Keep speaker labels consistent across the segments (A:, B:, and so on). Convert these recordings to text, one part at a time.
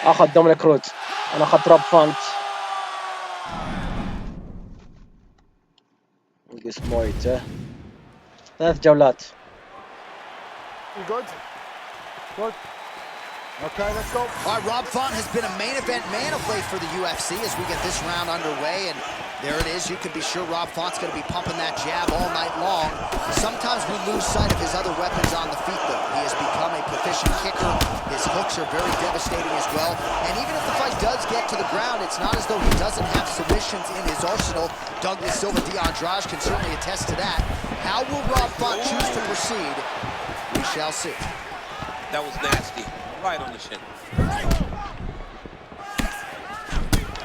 A: اخذ دومينيك روز. انا اخذت روب فونت. نقص مويته 3 جولات.
B: Good. Good. Okay, let's go.
C: All right, Rob Font has been a main event man of late for the UFC as we get this round underway, and there it is. You can be sure Rob Font's going to be pumping that jab all night long. Sometimes we lose sight of his other weapons on the feet, though. He has become a proficient kicker. His hooks are very devastating as well. And even if the fight does get to the ground, it's not as though he doesn't have submissions in his arsenal. Douglas Silva de Andrade can certainly attest to that. How will Rob Font choose to proceed? We shall see.
D: That was nasty. Right on the shin.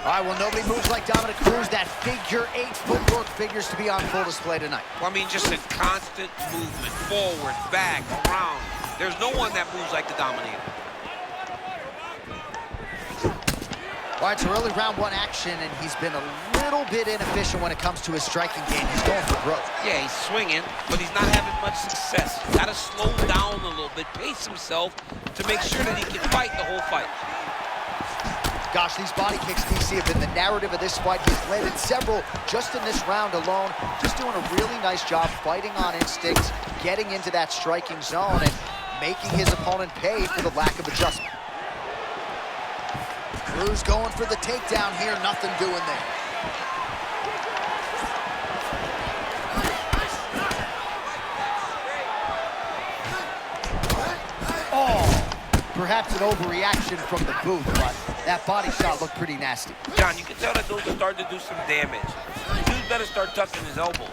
C: All right, well, nobody moves like Dominic Cruz. That figure-8 footwork figures to be on full display tonight.
D: Well, I mean, just a constant movement, forward, back, around. There's no one that moves like the Dominator.
C: All right, so early round 1 action, and he's been a little bit inefficient when it comes to his striking game. He's going for growth.
D: Yeah, he's swinging, but he's not having much success. He's got to slow down a little bit, pace himself to make sure that he can fight the whole fight.
C: Gosh, these body kicks, DC, have been the narrative of this fight. He's landed several just in this round alone. Just doing a really nice job fighting on instinct, getting into that striking zone, and making his opponent pay for the lack of adjustment. Cruz going for the takedown here, nothing doing there. Perhaps an overreaction from the booth, but that body shot looked pretty nasty.
D: John, you can tell that those are starting to do some damage. Dude better start tucking his elbow.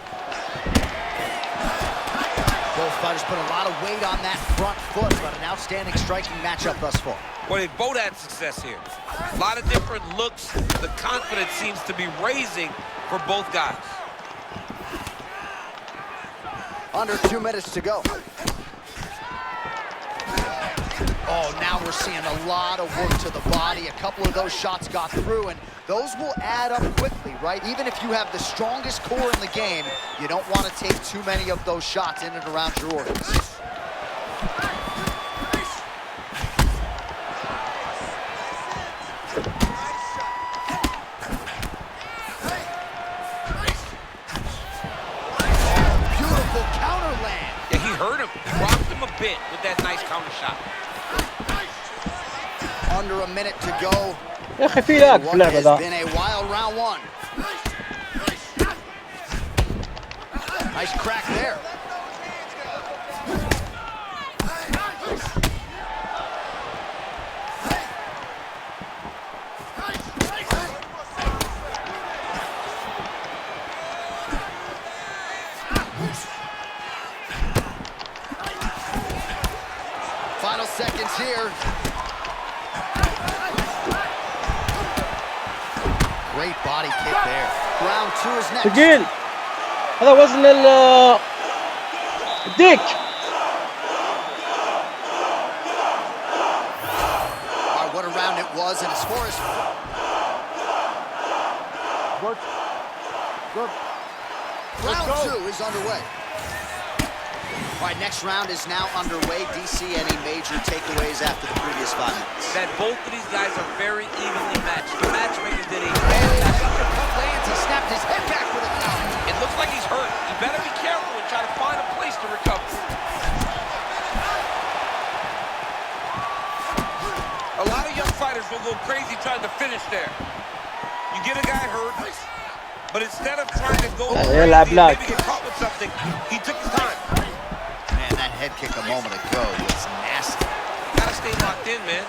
C: Both fighters put a lot of weight on that front foot, but an outstanding striking matchup thus far.
D: Well, they both had success here. A lot of different looks. The confidence seems to be raising for both guys.
C: Under 2 minutes to go. Oh, now we're seeing a lot of work to the body. A couple of those shots got through, and those will add up quickly, right? Even if you have the strongest core in the game, you don't want to take too many of those shots in and around your organs. Beautiful counter land.
D: Yeah, he hurt him. Rocked him a bit with that nice counter shot.
C: Under a minute to go.
A: يا اخي في لاج في اللعبة ذا.
C: It's been a wild round 1. Nice crack there. Final seconds here. Great body kick there. Round 2 is next.
A: ثقيل. هذا وزن الديك.
C: All right, what a round it was, and as far as
B: Good. Good.
C: round 2 is underway. All right, next round is now underway. DC, any major takeaways after the previous 5 minutes?
D: That both of these guys are very evenly matched. The matchmakers did a
C: Lands, he snapped his head back with a counter.
D: It looks like he's hurt. You better be careful and try to find a place to recover. A lot of young fighters will go crazy trying to finish there. You get a guy hurt, but instead of trying to go crazy and maybe get caught with something, he took his time.
C: Man, that head kick a moment ago was nasty.
D: Gotta stay locked in, man.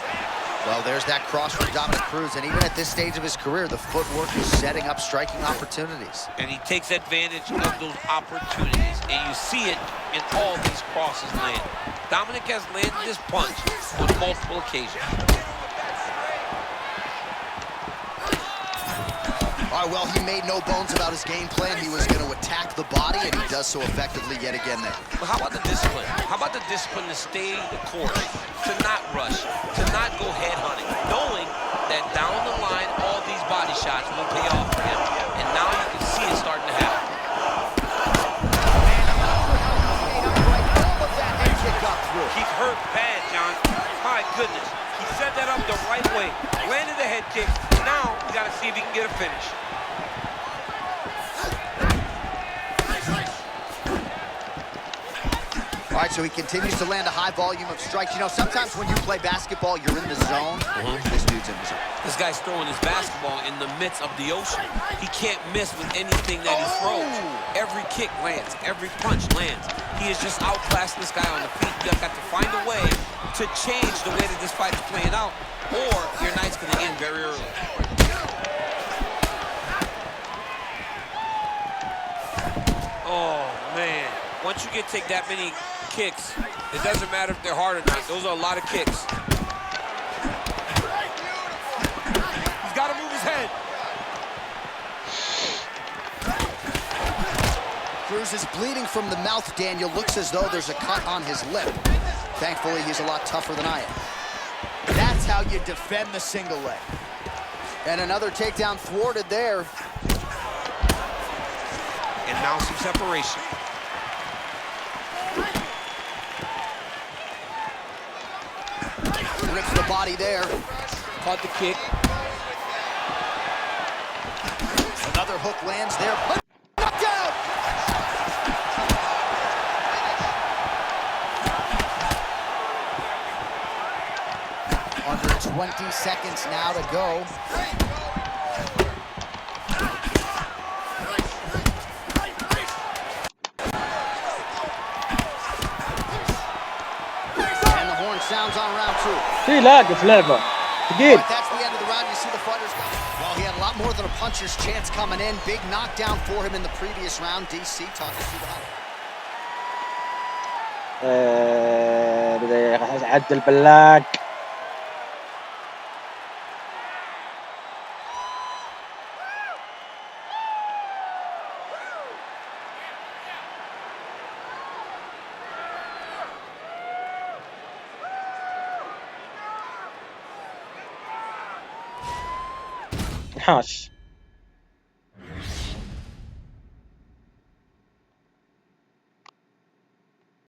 C: Well, there's that cross from Dominic Cruz, and even at this stage of his career, the footwork is setting up striking opportunities.
D: And he takes advantage of those opportunities, and you see it in all these crosses land. Dominic has landed this punch on multiple occasions.
C: All right, well, he made no bones about his game plan. He was going to attack the body, and he does so effectively yet again there.
D: But how about the discipline? How about the discipline to stay the course, to not rush, to not go head hunting, knowing that down the line, all these body shots will pay off for him. And now you can see it starting to happen.
C: All of that head kick got through.
D: He's hurt bad, John. My goodness. He set that up the right way. Landed the head kick. Now, we got to see if he can get a finish.
C: All right, so he continues to land a high volume of strikes. You know, sometimes when you play basketball, you're in the zone. This dude's in the zone.
D: This guy's throwing his basketball in the midst of the ocean. He can't miss with anything that he throws. Every kick lands. Every punch lands. He is just outclassing this guy on the feet. You got to find a way to change the way that this fight is playing out, or your night's going to end very early. Oh, man. Once you take that many kicks, it doesn't matter if they're hard or not. Those are a lot of kicks. He's got to move his head.
C: Cruz is bleeding from the mouth, Daniel. Looks as though there's a cut on his lip. Thankfully, he's a lot tougher than I am. That's how you defend the single leg. And another takedown thwarted there.
D: And now some separation.
C: Rips the body there.
D: Caught the kick.
C: Another hook lands there. Knocked out! Under 20 seconds now to go. And the horn sounds on round 2.
A: في لاقة في لعبة ثقيل.
C: But that's the end of the round. You see the fighters go. Well, he had a lot more than a puncher's chance coming in. Big knockdown for him in the previous round. DC, talk us through the highlight.
A: بدأ يعدل باللاق. حاش